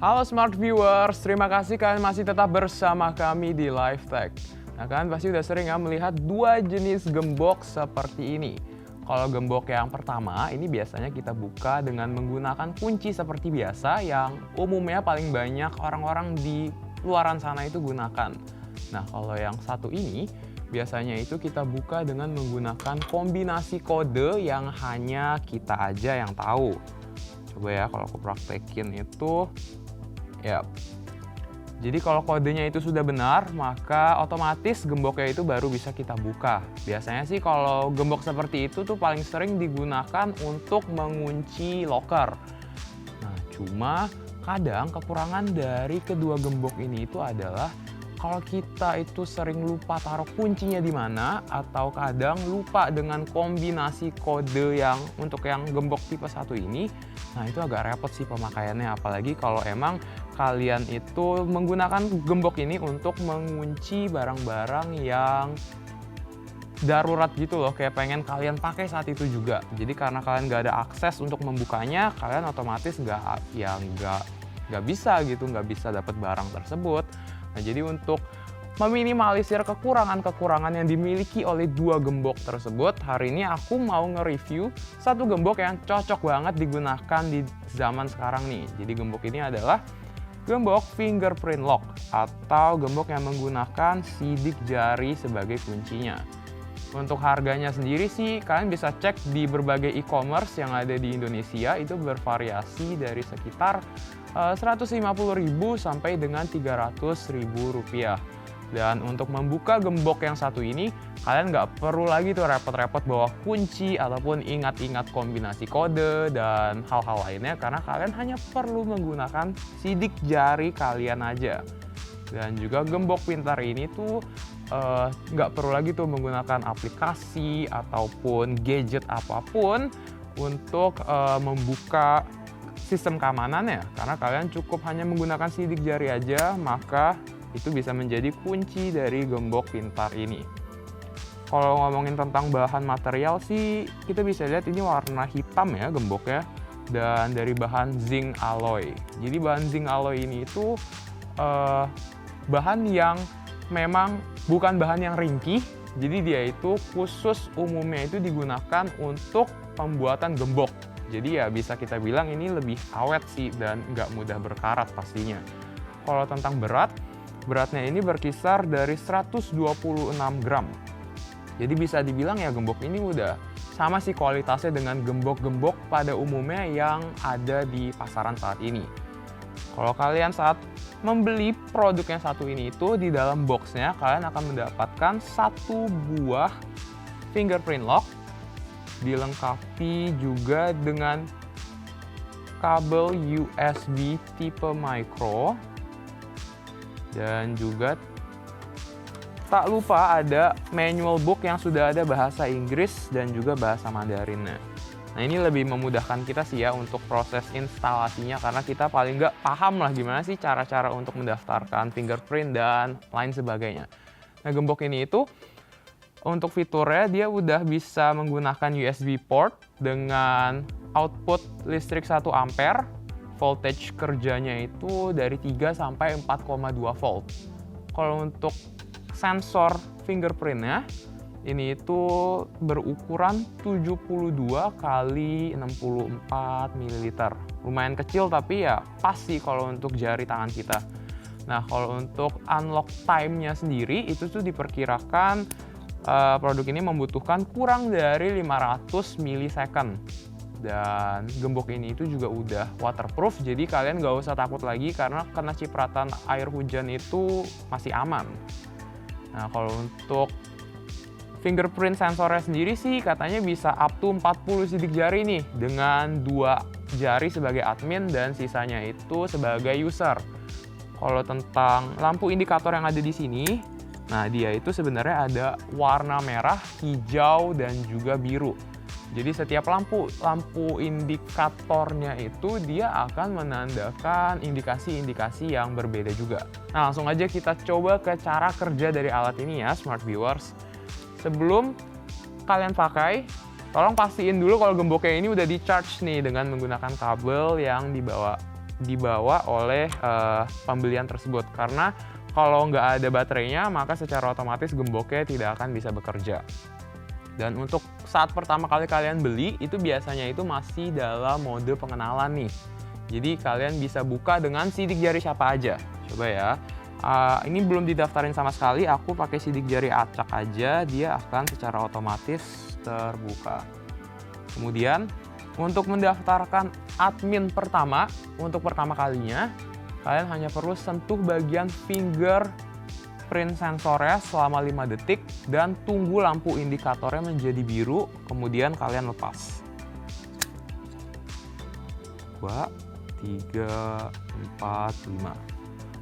Halo Smart Viewers, terima kasih kalian masih tetap bersama kami di Live Tech. Nah, kalian pasti udah sering ya melihat dua jenis gembok seperti ini. Kalau gembok yang pertama, ini biasanya kita buka dengan menggunakan kunci seperti biasa yang umumnya paling banyak orang-orang di luaran sana itu gunakan. Nah, kalau yang satu ini, biasanya itu kita buka dengan menggunakan kombinasi kode yang hanya kita aja yang tahu. Coba ya kalau aku praktekin itu. Ya, jadi kalau kodenya itu sudah benar, maka otomatis gemboknya itu baru bisa kita buka. Biasanya sih kalau gembok seperti itu tuh paling sering digunakan untuk mengunci loker. Nah, cuma kadang kekurangan dari kedua gembok ini itu adalah kalau kita itu sering lupa taruh kuncinya di mana, atau kadang lupa dengan kombinasi kode yang untuk yang gembok tipe 1 ini, nah itu agak repot sih pemakaiannya, apalagi kalau emang kalian itu menggunakan gembok ini untuk mengunci barang-barang yang darurat gitu loh, kayak pengen kalian pakai saat itu juga. Jadi karena kalian nggak ada akses untuk membukanya, kalian otomatis nggak bisa gitu, nggak bisa dapat barang tersebut. Nah, jadi untuk meminimalisir kekurangan-kekurangan yang dimiliki oleh dua gembok tersebut, hari ini aku mau nge-review satu gembok yang cocok banget digunakan di zaman sekarang nih. Jadi gembok ini adalah gembok fingerprint lock atau gembok yang menggunakan sidik jari sebagai kuncinya. Untuk harganya sendiri sih kalian bisa cek di berbagai e-commerce yang ada di Indonesia, itu bervariasi dari sekitar 150.000 sampai dengan 300.000 rupiah. Dan untuk membuka gembok yang satu ini, kalian nggak perlu lagi tuh repot-repot bawa kunci ataupun ingat-ingat kombinasi kode dan hal-hal lainnya, karena kalian hanya perlu menggunakan sidik jari kalian aja. Dan juga gembok pintar ini tuh nggak perlu lagi tuh menggunakan aplikasi ataupun gadget apapun untuk membuka sistem keamanannya, karena kalian cukup hanya menggunakan sidik jari aja, maka itu bisa menjadi kunci dari gembok pintar ini. Kalau ngomongin tentang bahan material sih, kita bisa lihat ini warna hitam ya gemboknya, dan dari bahan zinc alloy. Jadi bahan zinc alloy ini itu bahan yang memang bukan bahan yang ringkih, jadi dia itu khusus umumnya itu digunakan untuk pembuatan gembok. Jadi ya bisa kita bilang ini lebih awet sih dan nggak mudah berkarat pastinya. Kalau tentang beratnya ini berkisar dari 126 gram. Jadi bisa dibilang ya gembok ini udah sama sih kualitasnya dengan gembok-gembok pada umumnya yang ada di pasaran saat ini. Kalau kalian saat membeli produk yang satu ini itu di dalam boxnya kalian akan mendapatkan satu buah fingerprint lock, dilengkapi juga dengan kabel USB tipe micro, dan juga tak lupa ada manual book yang sudah ada bahasa Inggris dan juga bahasa Mandarinnya. Nah, ini lebih memudahkan kita sih ya untuk proses instalasinya, karena kita paling nggak paham lah gimana sih cara-cara untuk mendaftarkan fingerprint dan lain sebagainya. Nah, gembok ini itu untuk fiturnya dia udah bisa menggunakan USB port dengan output listrik 1 ampere, voltage kerjanya itu dari 3 sampai 4,2 volt. Kalau untuk sensor fingerprintnya, ini itu berukuran 72 kali 64 ml. Lumayan kecil tapi ya pas sih kalau untuk jari tangan kita. Nah, kalau untuk unlock time-nya sendiri itu tuh diperkirakan produk ini membutuhkan kurang dari 500 milisecond. Dan gembok ini itu juga udah waterproof, jadi kalian nggak usah takut lagi karena kena cipratan air hujan itu masih aman. Nah, kalau untuk fingerprint sensornya sendiri sih katanya bisa up to 40 sidik jari nih, dengan 2 jari sebagai admin dan sisanya itu sebagai user. Kalau tentang lampu indikator yang ada di sini, nah dia itu sebenarnya ada warna merah, hijau, dan juga biru. Jadi setiap lampu indikatornya itu dia akan menandakan indikasi-indikasi yang berbeda juga. Nah, langsung aja kita coba ke cara kerja dari alat ini ya, Smart Viewers. Sebelum kalian pakai, tolong pastiin dulu kalau gemboknya ini udah di-charge nih dengan menggunakan kabel yang dibawa. dibawa oleh pembelian tersebut. Karena kalau nggak ada baterainya, maka secara otomatis gemboknya tidak akan bisa bekerja. Dan untuk saat pertama kali kalian beli, itu biasanya itu masih dalam mode pengenalan nih. Jadi kalian bisa buka dengan sidik jari siapa aja. Coba ya. Ini belum didaftarin sama sekali, aku pakai sidik jari acak aja, dia akan secara otomatis terbuka. Kemudian untuk mendaftarkan admin pertama, untuk pertama kalinya, kalian hanya perlu sentuh bagian fingerprint sensornya selama 5 detik dan tunggu lampu indikatornya menjadi biru, kemudian kalian lepas. 2, 3, 4, 5.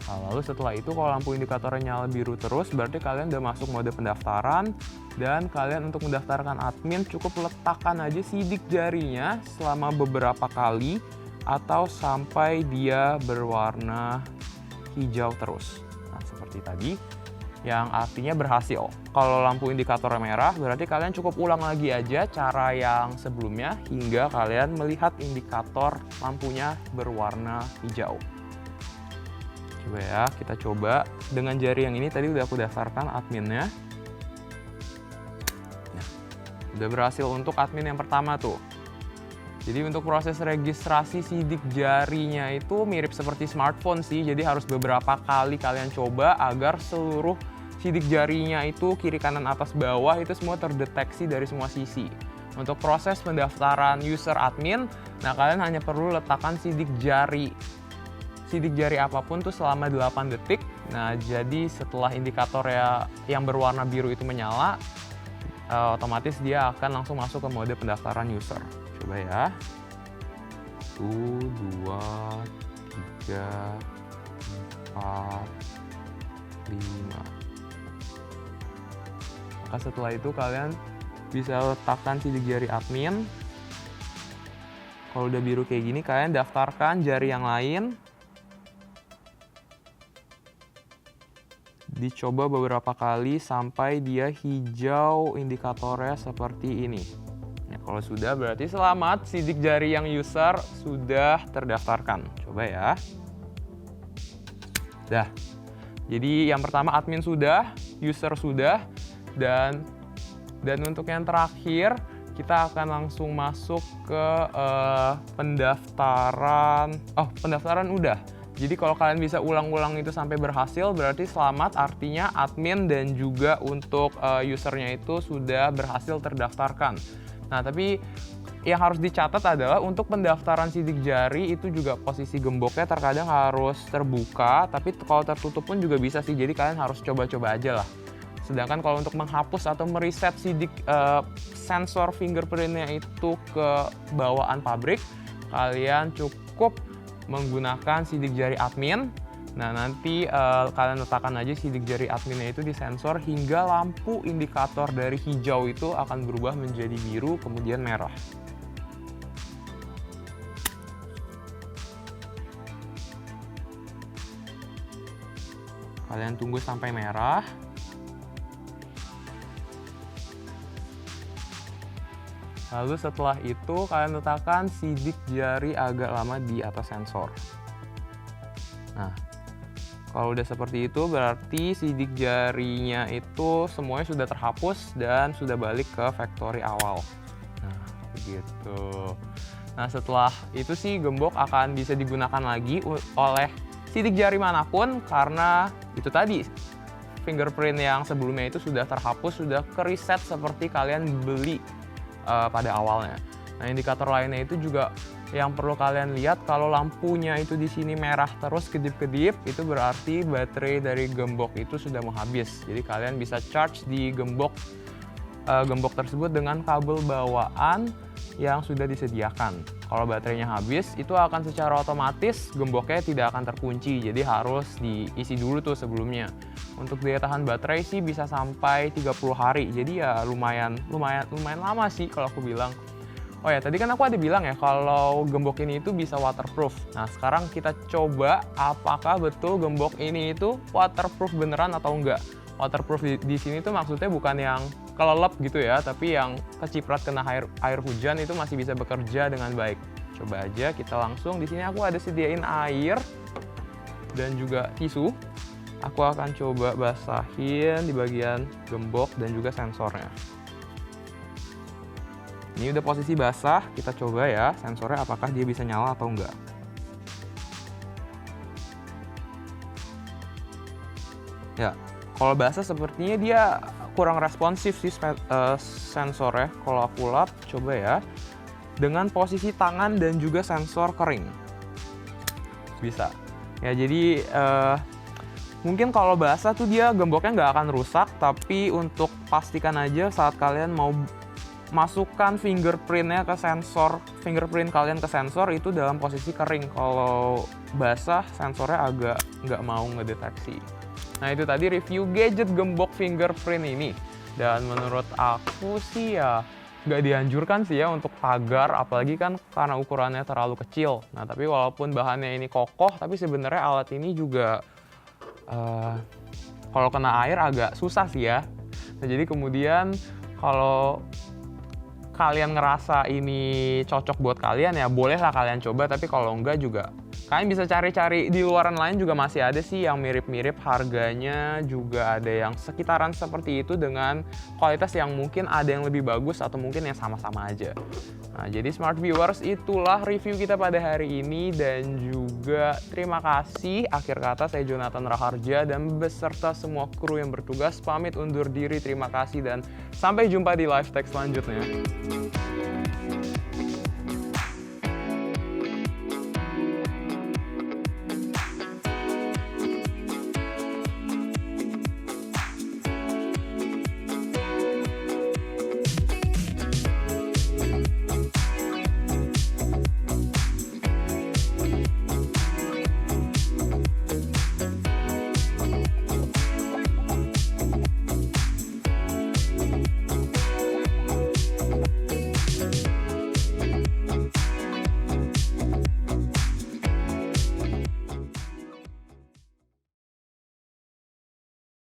Nah, lalu setelah itu kalau lampu indikatornya nyala biru terus, berarti kalian udah masuk mode pendaftaran. Dan kalian untuk mendaftarkan admin cukup letakkan aja sidik jarinya selama beberapa kali atau sampai dia berwarna hijau terus. Nah, seperti tadi, yang artinya berhasil. Kalau lampu indikatornya merah, berarti kalian cukup ulang lagi aja cara yang sebelumnya hingga kalian melihat indikator lampunya berwarna hijau. Coba ya, kita coba dengan jari yang ini. Tadi udah aku daftarkan adminnya. Nah, udah berhasil untuk admin yang pertama tuh. Jadi untuk proses registrasi sidik jarinya itu mirip seperti smartphone sih. Jadi harus beberapa kali kalian coba agar seluruh sidik jarinya itu kiri kanan atas bawah itu semua terdeteksi dari semua sisi. Untuk proses pendaftaran user admin, nah kalian hanya perlu letakkan sidik jari apapun tuh selama 8 detik. Nah, jadi setelah indikator yang berwarna biru itu menyala, otomatis dia akan langsung masuk ke mode pendaftaran user. Coba ya. 1, 2, 3, 4, 5. Maka setelah itu kalian bisa letakkan sidik jari admin. Kalau udah biru kayak gini, kalian daftarkan jari yang lain. Dicoba beberapa kali sampai dia hijau indikatornya seperti ini. Nah, kalau sudah berarti selamat, sidik jari yang user sudah terdaftarkan. Coba ya. Dah. Jadi yang pertama admin sudah, user sudah, dan untuk yang terakhir kita akan langsung masuk ke pendaftaran. Oh, pendaftaran udah. Jadi kalau kalian bisa ulang-ulang itu sampai berhasil, berarti selamat, artinya admin dan juga untuk usernya itu sudah berhasil terdaftarkan. Nah, tapi yang harus dicatat adalah untuk pendaftaran sidik jari itu juga posisi gemboknya terkadang harus terbuka, tapi kalau tertutup pun juga bisa sih, jadi kalian harus coba-coba aja lah. Sedangkan kalau untuk menghapus atau mereset sidik sensor fingerprintnya itu ke bawaan pabrik, kalian cukup menggunakan sidik jari admin. Nah, nanti kalian letakkan aja sidik jari adminnya itu di sensor hingga lampu indikator dari hijau itu akan berubah menjadi biru kemudian merah. Kalian tunggu sampai merah. Lalu setelah itu kalian letakkan sidik jari agak lama di atas sensor. Nah, kalau udah seperti itu berarti sidik jarinya itu semuanya sudah terhapus dan sudah balik ke factory awal. Nah, begitu. Nah, setelah itu sih gembok akan bisa digunakan lagi oleh sidik jari manapun karena itu tadi fingerprint yang sebelumnya itu sudah terhapus, sudah ke-reset seperti kalian beli pada awalnya. Nah, indikator lainnya itu juga yang perlu kalian lihat, kalau lampunya itu di sini merah terus kedip-kedip, itu berarti baterai dari gembok itu sudah mau habis. Jadi kalian bisa charge di gembok tersebut dengan kabel bawaan yang sudah disediakan. Kalau baterainya habis, itu akan secara otomatis gemboknya tidak akan terkunci, jadi harus diisi dulu tuh sebelumnya. Untuk daya tahan baterai sih bisa sampai 30 hari, jadi ya lumayan lama sih kalau aku bilang. Oh ya, tadi kan aku ada bilang ya kalau gembok ini itu bisa waterproof. Nah, sekarang kita coba apakah betul gembok ini itu waterproof beneran atau enggak. Waterproof di sini tuh maksudnya bukan yang kelelep gitu ya, tapi yang keciprat kena air hujan itu masih bisa bekerja dengan baik. Coba aja kita langsung, di sini aku ada sediain air dan juga tisu. Aku akan coba basahin di bagian gembok dan juga sensornya. Ini udah posisi basah, kita coba ya sensornya apakah dia bisa nyala atau enggak. Ya, kalau basah sepertinya dia kurang responsif sih sensornya. Kalau aku lap, coba ya dengan posisi tangan dan juga sensor kering. Bisa. Ya, jadi mungkin kalau basah tuh dia gemboknya nggak akan rusak, tapi untuk pastikan aja saat kalian mau masukkan fingerprintnya ke sensor, fingerprint kalian ke sensor itu dalam posisi kering. Kalau basah, sensornya agak nggak mau ngedeteksi. Nah, itu tadi review gadget gembok fingerprint ini. Dan menurut aku sih ya nggak dianjurkan sih ya untuk pagar, apalagi kan karena ukurannya terlalu kecil. Nah, tapi walaupun bahannya ini kokoh, tapi sebenarnya alat ini juga kalau kena air agak susah sih ya. Nah, jadi kemudian kalau kalian ngerasa ini cocok buat kalian ya bolehlah kalian coba, tapi kalau enggak juga kalian bisa cari-cari di luaran lain juga masih ada sih yang mirip-mirip, harganya juga ada yang sekitaran seperti itu dengan kualitas yang mungkin ada yang lebih bagus atau mungkin yang sama-sama aja. Nah, jadi smart viewers, itulah review kita pada hari ini dan juga terima kasih. Akhir kata saya Jonathan Raharja dan beserta semua kru yang bertugas pamit undur diri. Terima kasih dan sampai jumpa di live tech selanjutnya.